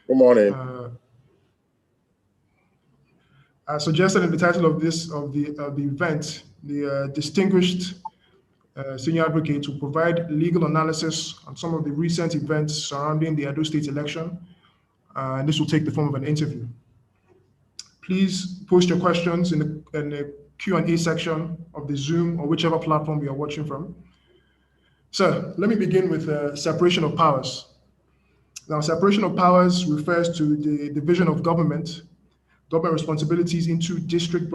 Good morning. As suggested in the title of the event, the distinguished senior advocate will provide legal analysis on some of the recent events surrounding the Edo State election, and this will take the form of an interview. Please post your questions in the Q&A section of the Zoom or whichever platform you are watching from. So let me begin with separation of powers. Now, separation of powers refers to the division of government responsibilities into distinct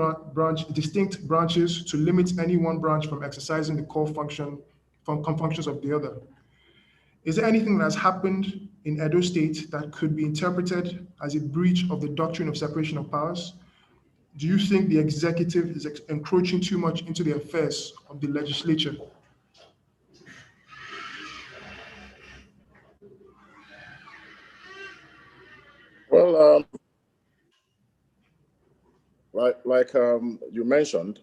branches to limit any one branch from exercising the core functions of the other. Is there anything that has happened in Edo State that could be interpreted as a breach of the doctrine of separation of powers? Do you think the executive is encroaching too much into the affairs of the legislature? Well, like you mentioned,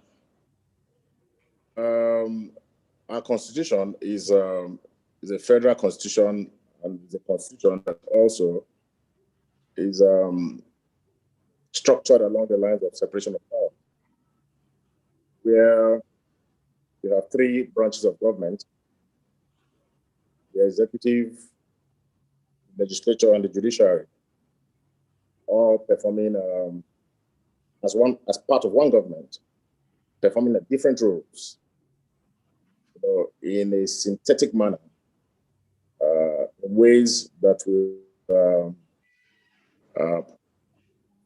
our constitution is a federal constitution, and it's a constitution that also is structured along the lines of separation of power, where you have three branches of government: the executive, the legislature, and the judiciary, all performing as part of one government, performing at different roles, in a synthetic manner, in ways that will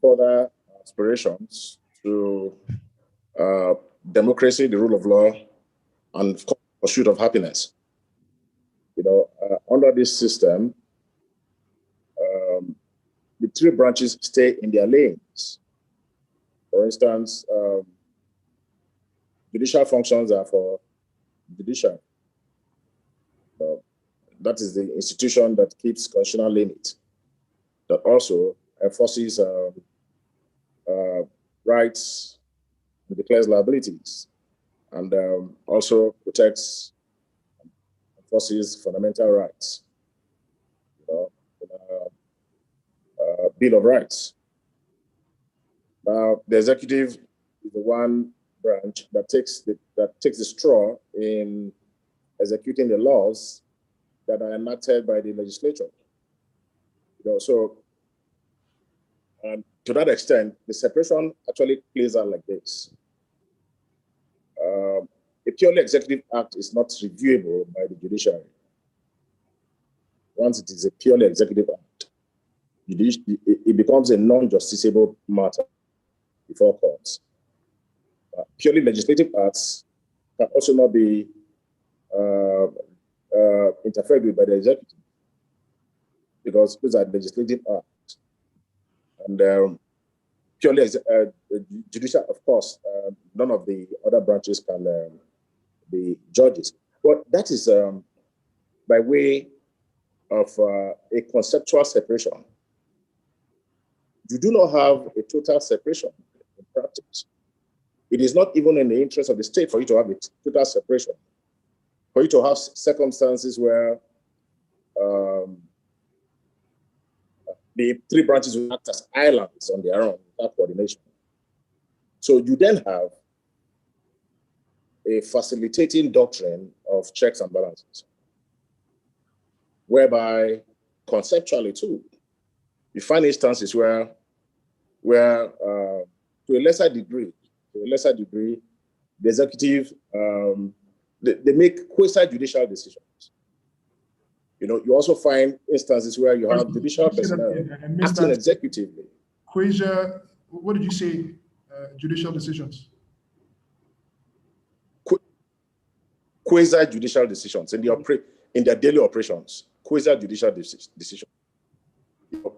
further aspirations to democracy, the rule of law, and pursuit of happiness. Under this system, the three branches stay in their lanes. For instance, judicial functions are for judiciary. That is the institution that keeps constitutional limits, that also enforces rights and declares liabilities, and also protects and enforces fundamental rights. Bill of Rights. The executive is the one branch that takes the straw in executing the laws that are enacted by the legislature. So to that extent, the separation actually plays out like this. A purely executive act is not reviewable by the judiciary. Once it is a purely executive act, it becomes a non-justiciable matter before courts. Purely legislative acts can also not be interfered with by the executive, because those are legislative acts. And purely judicial, of course, none of the other branches can be judges. But that is by way of a conceptual separation. You do not have a total separation in practice. It is not even in the interest of the state for you to have a total separation, for you to have circumstances where the three branches will act as islands on their own without coordination. So you then have a facilitating doctrine of checks and balances, whereby conceptually too, you find instances where to a lesser degree, the executive, they make quasi-judicial decisions. You also find instances where you have judicial personnel acting executively. What did you say? Judicial decisions. Quasi-judicial decisions in their daily operations. Quasi-judicial decisions.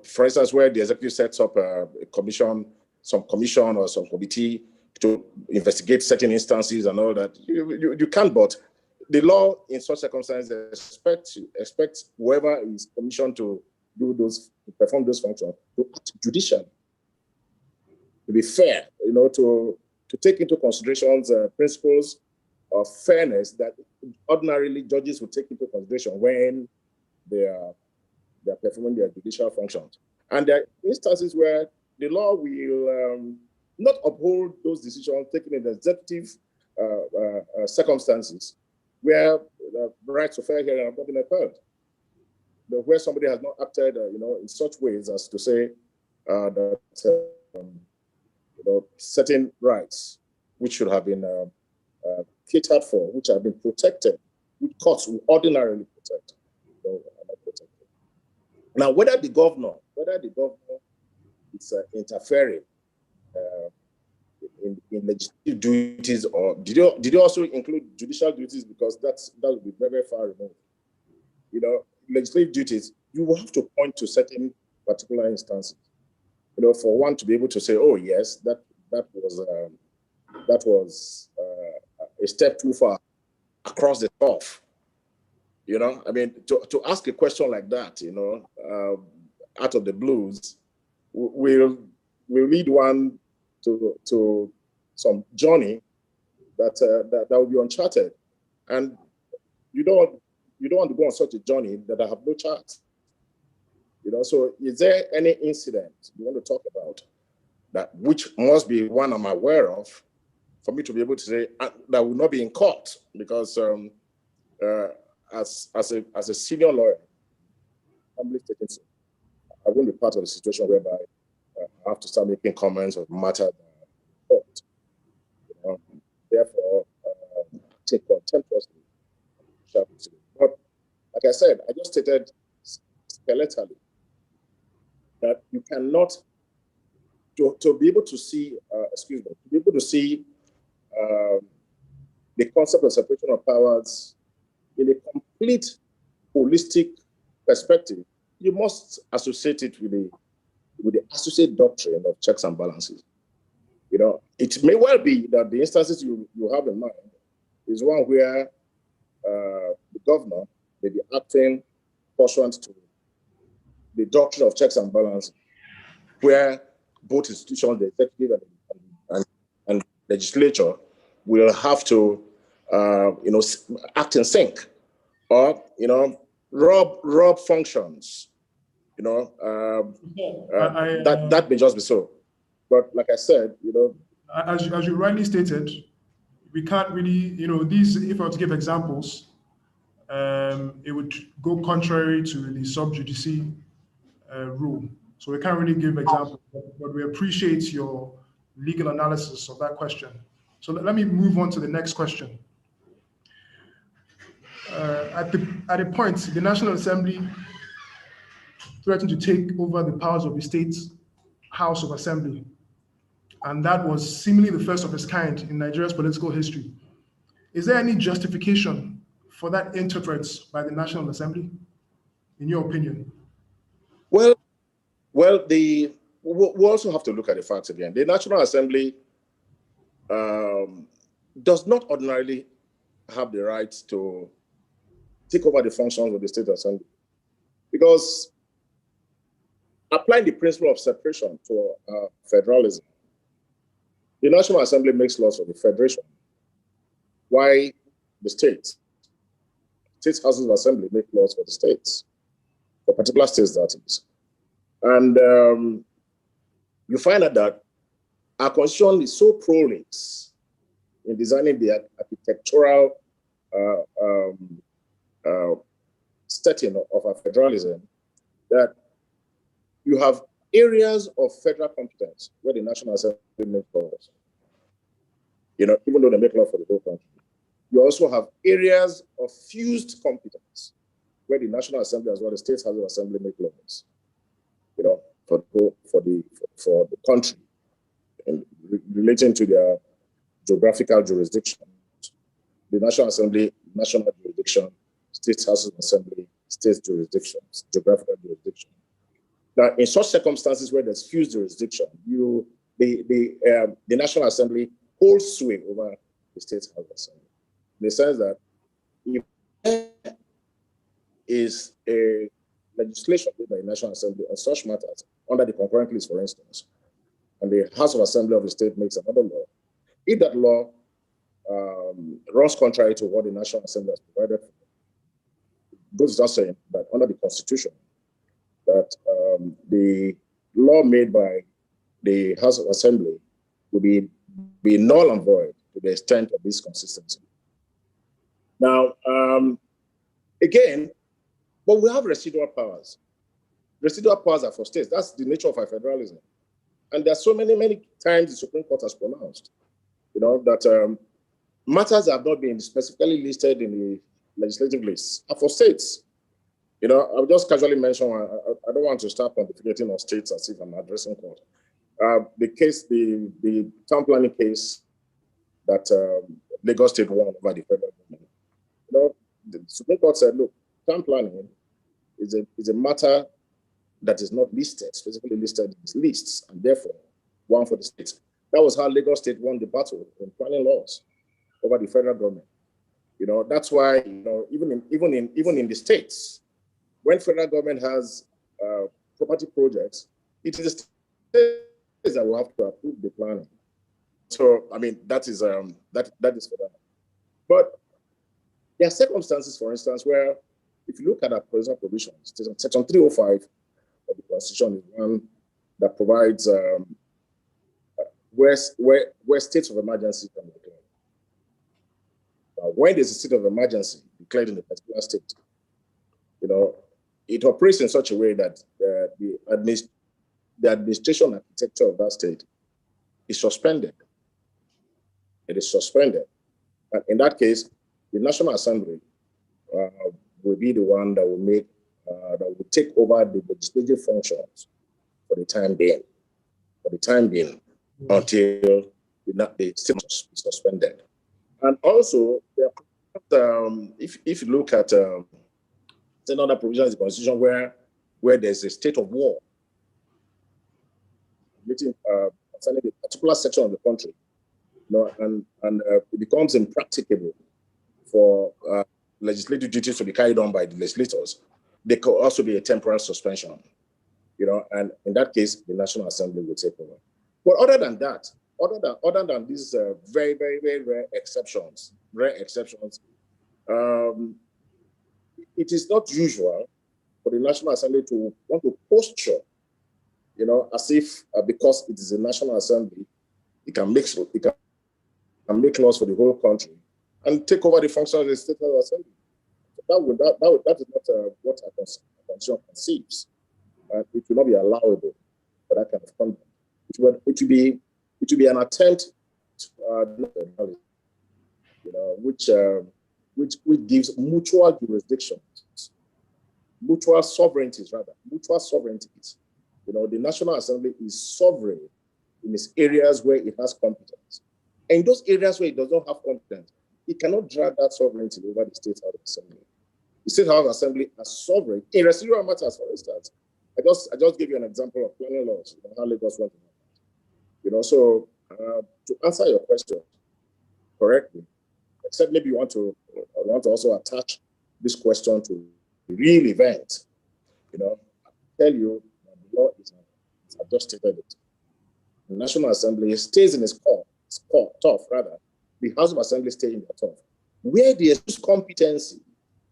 For instance, where the executive sets up a commission, some commission or some committee to investigate certain instances and all that, you can't. But the law, in such circumstances, expects whoever is commissioned to perform those functions to act judicially, to be fair, to take into consideration principles of fairness that ordinarily judges would take into consideration when they are they are performing their judicial functions. And there are instances where the law will not uphold those decisions taken in the executive circumstances where the rights to fair hearing have not been upheld. Where somebody has not acted, in such ways as to say that certain rights which should have been catered for, which have been protected, which courts will ordinarily protect, are not protected. Now, whether the governor is interfering in legislative duties, or did you also include judicial duties, because that would be very, very far removed. Legislative duties, you will have to point to certain particular instances, for one to be able to say, oh yes, that was a step too far across the top. I mean, to ask a question like that, out of the blues, will lead one to some journey that will be uncharted, and you don't want to go on such a journey that I have no chance. So is there any incident you want to talk about that which must be one I'm aware of for me to be able to say that will not be in court? Because as a senior lawyer, I won't be part of the situation whereby I have to start making comments of matters court. Therefore, take contemptuously. But like I said, I just stated skeletally that you cannot, to be able to see, the concept of separation of powers in a complete holistic perspective, you must associate it with the associate doctrine of checks and balances. It may well be that the instances you have in mind is one where the governor may be acting pursuant to the doctrine of checks and balances, where both institutions, the executive and legislature, will have to, act in sync, or rob functions. That may just be so. But like I said, as you rightly stated, we can't really, these, if I were to give examples, it would go contrary to the sub judice rule. So we can't really give examples, but we appreciate your legal analysis of that question. So let me move on to the next question. At a point, the National Assembly threatened to take over the powers of the state House of Assembly. And that was seemingly the first of its kind in Nigeria's political history. Is there any justification for that interference by the National Assembly, in your opinion? Well, we also have to look at the facts again. The National Assembly does not ordinarily have the right to take over the functions of the State Assembly, because applying the principle of separation to federalism, the National Assembly makes laws for the federation, while the state houses of assembly make laws for the states, for particular states, that is. And you find out that our constitution is so prolix in designing the architectural setting of our federalism that you have areas of federal competence where the National Assembly makes laws. Even though they make law for the whole country. You also have areas of fused competence where the National Assembly as well as the State House of Assembly make laws, for the country, and relating to their geographical jurisdiction. The National Assembly, national jurisdiction; State House of Assembly, state jurisdictions, geographical jurisdiction. Now, in such circumstances where there's fused jurisdiction, the National Assembly holds sway over the State House of Assembly, in the sense that if there is a legislation made by the National Assembly on such matters under the concurrent list, for instance, and the House of Assembly of the state makes another law, if that law runs contrary to what the National Assembly has provided for, it goes without saying that under the Constitution, that the law made by the House of Assembly will be null and void to the extent of this consistency. Now, again, but we have residual powers. Residual powers are for states. That's the nature of our federalism. And there's so many times the Supreme Court has pronounced, that matters that have not been specifically listed in the legislative lists are for states. I'll just casually mention, I don't want to start pontificating on states as if I'm addressing court. The town planning case that Lagos State won over the federal government. The Supreme Court said, look, town planning is a matter that is not listed, specifically listed in these lists, and therefore one for the states. That was how Lagos State won the battle in planning laws over the federal government. That's why even in the states, when federal government has property projects, it is the states that will have to approve the planning. So I mean that is for that. But there are circumstances, for instance, where if you look at our present provisions, Section 305 of the Constitution is one that provides where states of emergency can be declared. When there's a state of emergency declared in a particular state, it operates in such a way that the administration architecture of that state is suspended. It is suspended. And in that case, the National Assembly will be the one that will take over the legislative functions for the time being. Until the state is suspended. And also, if you look at another provision in the Constitution where there's a state of war, concerning a particular section of the country, and it becomes impracticable for legislative duties to be carried on by the legislators, there could also be a temporary suspension, and in that case, the National Assembly will take over. But other than that, other than these very, very, very rare exceptions, it is not usual for the National Assembly to want to posture, as if because it is a National Assembly, it can make laws for the whole country and take over the function of the State Assembly. That is not what a constitution conceives. It will not be allowable for that kind of conduct. It would be an attempt, which gives mutual jurisdictions, mutual sovereignties. The National Assembly is sovereign in its areas where it has competence. And in those areas where it does not have competence, it cannot drag that sovereignty over the State House of Assembly. The State House of Assembly is sovereign in residual matters, for instance. I just gave you an example of planning laws, how Lagos went. So to answer your question correctly, except maybe you want to also attach this question to the real event, I'll tell you that the law is adjusted it. The National Assembly stays in its turf. The House of Assembly stays in their turf. Where there is competency,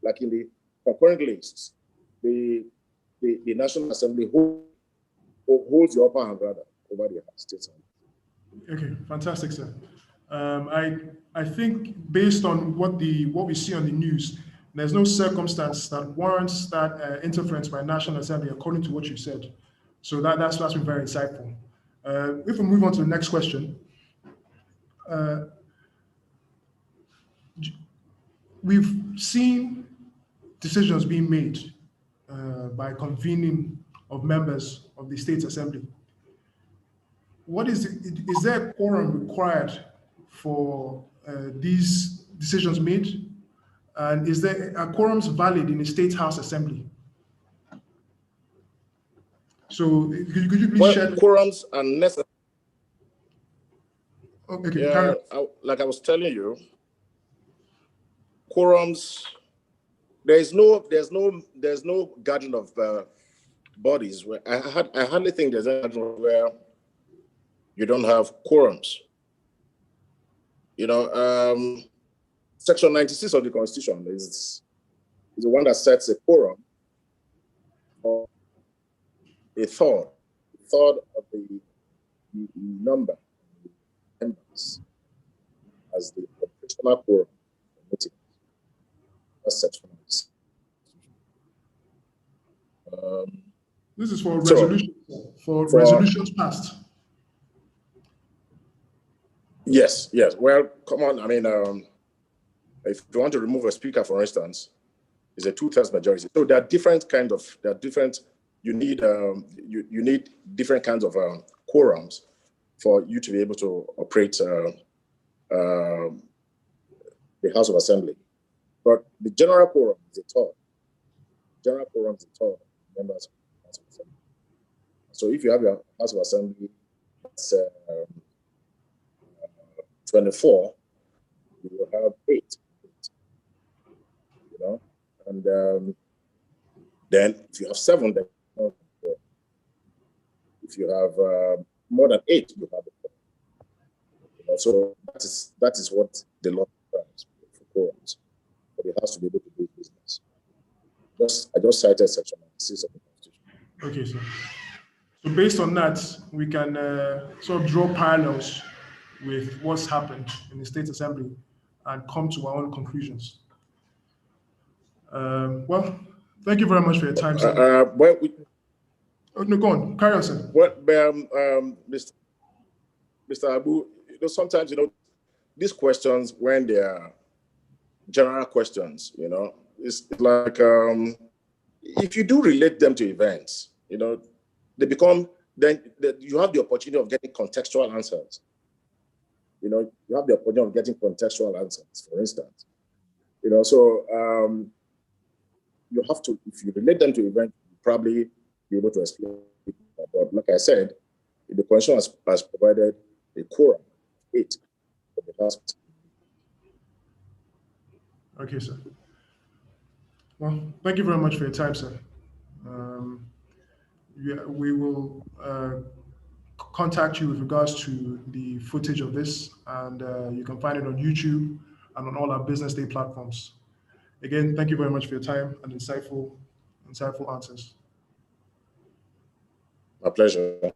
like in the concurrent lists, the National Assembly holds the upper hand over the states. Okay, fantastic, sir. I think based on what we see on the news, there's no circumstance that warrants that interference by National Assembly, according to what you said. So that's been very insightful. If we move on to the next question, we've seen decisions being made by convening of members of the State Assembly. Is there a quorum required for these decisions made? And is there a quorums valid in the State House Assembly? So could you please share? Quorums are necessary. Okay, yeah, like I was telling you, quorums. There's no gathering of bodies where I hardly think there's a gathering where you don't have quorums. Section 96 of the Constitution is the one that sets a quorum a third of the number of members as the operational quorum for meetings. That's set from this. This is for resolutions passed. Yes. Well, come on. I mean, if you want to remove a speaker, for instance, it's a 2/3 majority. So there are different. You need you need different kinds of quorums for you to be able to operate the House of Assembly. But the general quorum is a third. General quorum is a third members of the House of Assembly. So if you have your House of Assembly, that's 24, you will have 8. You know, and then if you have 7, then if you have more than 8, you have it. You know, so that is what the law requires for quorums. But it has to be able to do business. I just cited section 96 of the Constitution. Okay, sir. So based on that, we can sort of draw parallels with what's happened in the State Assembly and come to our own conclusions. Well, thank you very much for your time, sir. No, go on. Carry on, sir. Well, Mr. Abu, sometimes, these questions, when they are general questions, it's like if you do relate them to events, they become, then you have the opportunity of getting contextual answers. You have the opportunity of getting contextual answers, for instance. So you have to, if you relate them to events, you probably be able to explain it. But like I said, the Constitution has provided a quorum, 8 for the House. Okay, sir. Well, thank you very much for your time, sir. We will contact you with regards to the footage of this, and you can find it on YouTube and on all our Business Day platforms. Again, thank you very much for your time and insightful answers. My pleasure.